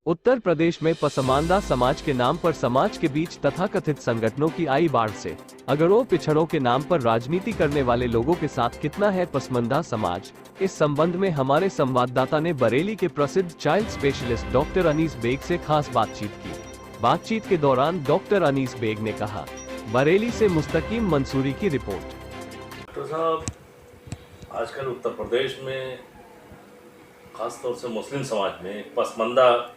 उत्तर प्रदेश में पसमानदा समाज के नाम पर समाज के बीच तथाकथित संगठनों की आई बाढ़ से अगड़ों पिछड़ों के नाम पर राजनीति करने वाले लोगों के साथ कितना है पसमानदा समाज। इस संबंध में हमारे संवाददाता ने बरेली के प्रसिद्ध child specialist doctor Anees Baig से खास बातचीत की। बातचीत के दौरान डॉक्टर अनीस बेग ने कहा। बरेली से मुस्तकीम मंसूरी की रिपोर्ट। डॉक्टर साहब, आजकल उत्तर प्रदेश में खासतौर से मुस्लिम समाज में पसमानदा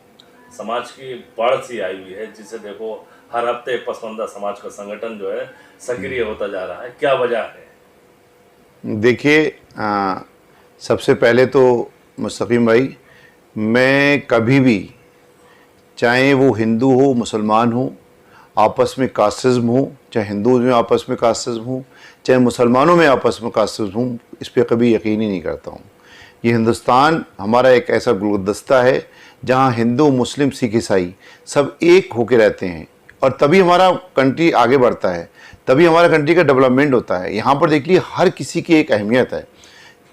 समाज की बाढ़ सी आई हुई है, जिसे देखो हर हफ्ते पसमानदा समाज का संगठन जो है सक्रिय होता जा रहा है। क्या वजह है? देखिए, सबसे पहले तो मुस्तकीम भाई, मैं कभी भी, चाहे वो हिंदू हो मुसलमान हो, आपस में कास्टिज्म हो, चाहे हिंदू में आपस में कास्टिज्म हो, चाहे मुसलमानों में आपस में कास्टिज्म हो, इस पर कभी यकीन ही नहीं करता हूँ। ये हिंदुस्तान हमारा एक ऐसा गुलदस्ता है जहाँ हिंदू मुस्लिम सिख ईसाई सब एक होकर रहते हैं, और तभी हमारा कंट्री आगे बढ़ता है, तभी हमारा कंट्री का डेवलपमेंट होता है। यहाँ पर देख लीजिए, हर किसी की एक अहमियत है,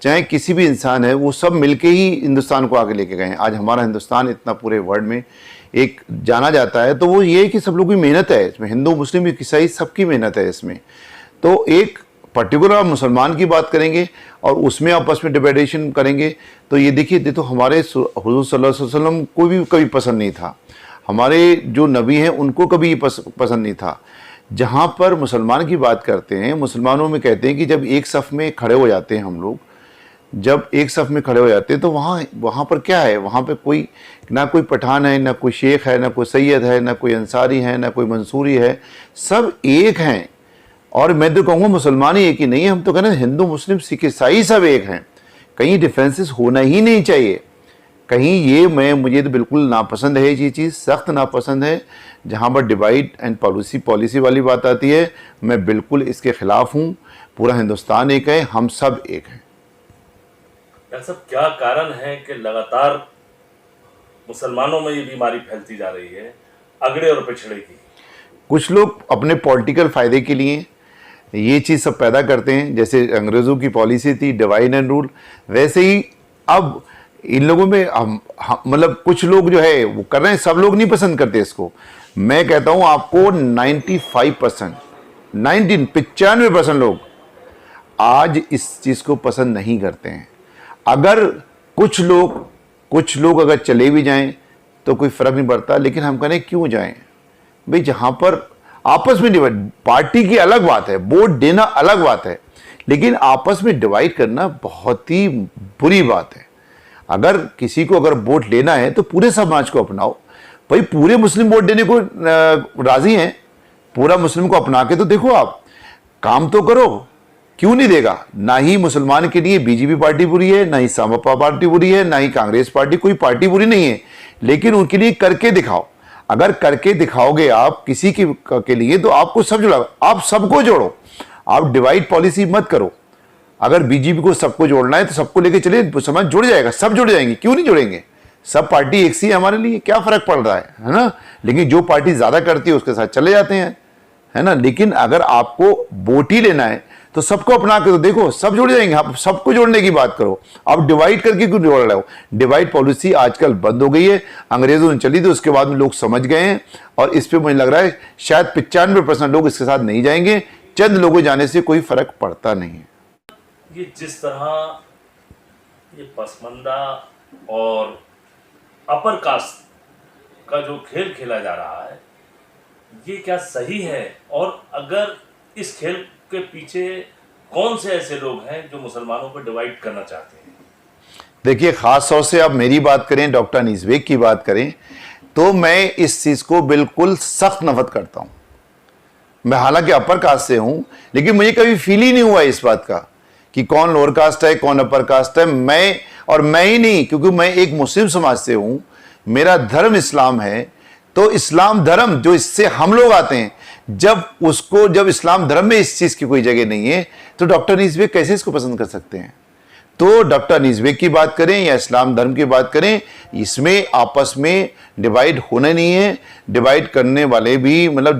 चाहे किसी भी इंसान है, वो सब मिलके ही हिंदुस्तान को आगे लेके गए हैं। आज हमारा हिंदुस्तान इतना पूरे वर्ल्ड में एक जाना जाता है, तो वो ये है कि सब लोगों की मेहनत है इसमें, हिंदू मुस्लिम ईसाई सबकी मेहनत है इसमें। तो एक पर्टिकुलर मुसलमान की बात करेंगे और उसमें आपस में डिबेटेशन करेंगे, तो ये देखिए, तो हमारे हुज़ूर सल्लल्लाहु अलैहि वसल्लम को भी कभी पसंद नहीं था, हमारे जो नबी हैं उनको कभी पसंद नहीं था। जहाँ पर मुसलमान की बात करते हैं, मुसलमानों में कहते हैं कि जब एक सफ़ में खड़े हो जाते हैं हम लोग, जब एक सफ़ में खड़े हो जाते हैं तो वहाँ पर क्या है, वहाँ पर कोई ना कोई पठान है, ना कोई शेख है, ना कोई सैयद है, ना कोई अंसारी है, ना कोई मंसूरी है, सब एक हैं। और मैं तो कहूँगा मुसलमान ही एक ही नहीं है, हम तो कहते हैं हिंदू मुस्लिम सिख ईसाई सब एक हैं। कहीं डिफरेंसेस होना ही नहीं चाहिए कहीं, ये मुझे तो बिल्कुल नापसंद है, ये चीज़ सख्त नापसंद है। जहाँ पर डिवाइड एंड पॉलिसी वाली बात आती है, मैं बिल्कुल इसके ख़िलाफ़ हूँ। पूरा हिंदुस्तान एक है, हम सब एक हैं। डॉक्टर साहब, क्या कारण है कि लगातार मुसलमानों में ये बीमारी फैलती जा रही है, अगड़े और पिछड़े की? कुछ लोग अपने पॉलिटिकल फ़ायदे के लिए ये चीज़ सब पैदा करते हैं। जैसे अंग्रेज़ों की पॉलिसी थी डिवाइड एंड रूल, वैसे ही अब इन लोगों में मतलब कुछ लोग जो है वो कर रहे हैं। सब लोग नहीं पसंद करते इसको। मैं कहता हूँ आपको 95% 95% लोग आज इस चीज़ को पसंद नहीं करते हैं। अगर कुछ लोग अगर चले भी जाएं तो कोई फ़र्क नहीं पड़ता, लेकिन हम कहें क्यों जाएं भाई? जहाँ पर आपस में डिवाइड, पार्टी की अलग बात है, वोट देना अलग बात है, लेकिन आपस में डिवाइड करना बहुत ही बुरी बात है। अगर किसी को अगर वोट लेना है तो पूरे समाज को अपनाओ। भाई पूरे मुस्लिम वोट देने को राजी हैं, पूरा मुस्लिम को अपना के तो देखो, आप काम तो करो। क्यों नहीं देगा? ना ही मुसलमान के लिए बीजेपी पार्टी बुरी है, ना ही सपा पार्टी बुरी है, ना ही कांग्रेस पार्टी, कोई पार्टी बुरी नहीं है, लेकिन उनके लिए करके दिखाओ। अगर करके दिखाओगे आप किसी के लिए, तो आपको सब जोड़ा, आप सबको जोड़ो, आप डिवाइड पॉलिसी मत करो। अगर बीजेपी को सबको जोड़ना है तो सबको लेके चलिए, समाज जुड़ जाएगा, सब जुड़ जाएंगे। क्यों नहीं जुड़ेंगे? सब पार्टी एक सी है, हमारे लिए क्या फर्क पड़ रहा है ना? लेकिन जो पार्टी ज्यादा करती है उसके साथ चले जाते हैं, है ना? लेकिन अगर आपको वोट ही लेना है तो सबको अपना के तो देखो, सब जुड़ जाएंगे। आप सबको जोड़ने की बात करो, आप डिवाइड करके क्यों जोड़ रहे हो? डिवाइड पॉलिसी आजकल बंद हो गई है, अंग्रेजों ने चली थी, उसके बाद में लोग समझ गए हैं, और इस पे मुझे लग रहा है शायद 95% लोग इसके साथ नहीं जाएंगे। चंद लोगों जाने से कोई फर्क पड़ता नहीं है। ये जिस तरह ये पसमानदा और अपर कास्ट का जो खेल खेला जा रहा है, ये क्या सही है? और अगर इस खेल के पीछे कौन से ऐसे लोग हैं जो मुसलमानों को डिवाइड करना चाहते हैं? देखिए, खास तौर से आप मेरी बात करें, डॉक्टर अनीस बेग की बात करें, तो मैं इस चीज को बिल्कुल सख्त नफरत करता हूं। मैं हालांकि अपर कास्ट से हूं, लेकिन मुझे कभी फील ही नहीं हुआ इस बात का कि कौन लोअर कास्ट है, कौन अपर कास्ट है। मैं ही नहीं, क्योंकि मैं एक मुस्लिम समाज से हूं, मेरा धर्म इस्लाम है, तो इस्लाम धर्म जो इससे हम लोग आते हैं, जब इस्लाम धर्म में इस चीज की कोई जगह नहीं है, तो डॉक्टर अनीस बेग कैसे इसको पसंद कर सकते हैं? तो डॉक्टर अनीस बेग की बात करें या इस्लाम धर्म की बात करें, इसमें आपस में डिवाइड होना नहीं है। डिवाइड करने वाले भी, मतलब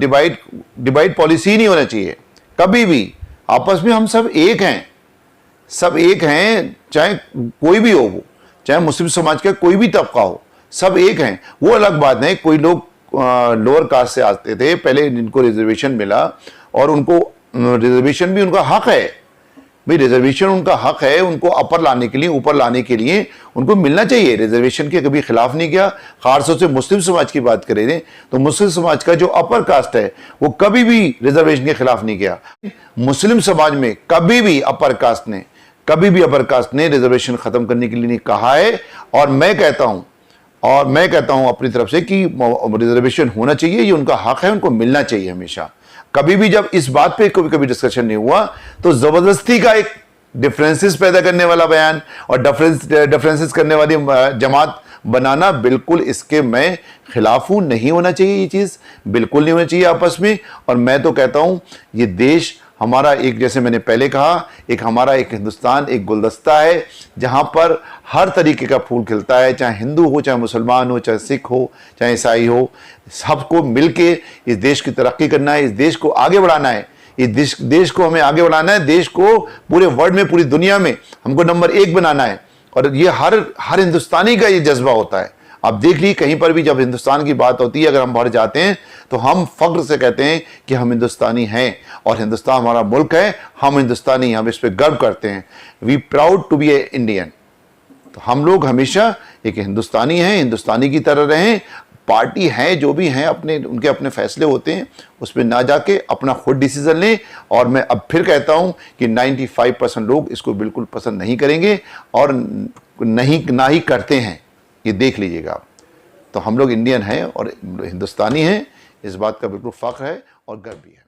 डिवाइड पॉलिसी नहीं होना चाहिए कभी भी। आपस में हम सब एक हैं, सब एक हैं, चाहे कोई भी हो, वो चाहे मुस्लिम समाज का कोई भी तबका हो, सब एक हैं। वो अलग बात है, कोई लोग लोअर कास्ट से आते थे, पहले जिनको रिजर्वेशन मिला, और उनको रिजर्वेशन भी उनका हक है भाई, रिजर्वेशन उनका हक है, उनको अपर लाने के लिए, ऊपर लाने के लिए उनको मिलना चाहिए। रिजर्वेशन के कभी खिलाफ नहीं किया। खासतौर से मुस्लिम समाज की बात करें तो मुस्लिम समाज का जो अपर कास्ट है वो कभी भी रिजर्वेशन के खिलाफ नहीं किया। मुस्लिम समाज में कभी भी अपर कास्ट ने रिजर्वेशन खत्म करने के लिए नहीं कहा है। और मैं कहता हूं अपनी तरफ से कि रिजर्वेशन होना चाहिए, ये उनका हक है, उनको मिलना चाहिए हमेशा। कभी भी जब इस बात पे कभी डिस्कशन नहीं हुआ तो जबरदस्ती का एक डिफरेंसेस पैदा करने वाला बयान और डिफरेंसेस करने वाली जमात बनाना, बिल्कुल इसके मैं खिलाफ हूं। नहीं होना चाहिए, ये चीज बिल्कुल नहीं होना चाहिए आपस में। और मैं तो कहता हूं ये देश हमारा एक, जैसे मैंने पहले कहा, हमारा एक हिंदुस्तान एक गुलदस्ता है जहां पर हर तरीके का फूल खिलता है, चाहे हिंदू हो, चाहे मुसलमान हो, चाहे सिख हो, चाहे ईसाई हो। सबको मिलके इस देश की तरक्की करना है, इस देश को आगे बढ़ाना है, इस देश को हमें आगे बढ़ाना है। देश को पूरे वर्ल्ड में, पूरी दुनिया में हमको नंबर 1 बनाना है। और ये हर हिंदुस्तानी का ये जज्बा होता है। आप देख लीजिए, कहीं पर भी जब हिंदुस्तान की बात होती है, अगर हम बाहर जाते हैं तो हम फख्र से कहते हैं कि हम हिंदुस्तानी हैं और हिंदुस्तान हमारा मुल्क है, हम हिंदुस्तानी, हम इस पर गर्व करते हैं। We proud to be a Indian. तो हम लोग हमेशा एक हिंदुस्तानी हैं, हिंदुस्तानी की तरह रहें। पार्टी है जो भी हैं, उनके अपने फैसले होते हैं, उस पर ना जाके अपना खुद डिसीजन लें। और मैं अब फिर कहता हूं कि 95% लोग इसको बिल्कुल पसंद नहीं करेंगे और ना ही करते हैं, ये देख लीजिएगा आप। तो हम लोग इंडियन हैं और हिंदुस्तानी हैं, इस बात का बिल्कुल फख्र है और गर्व भी है।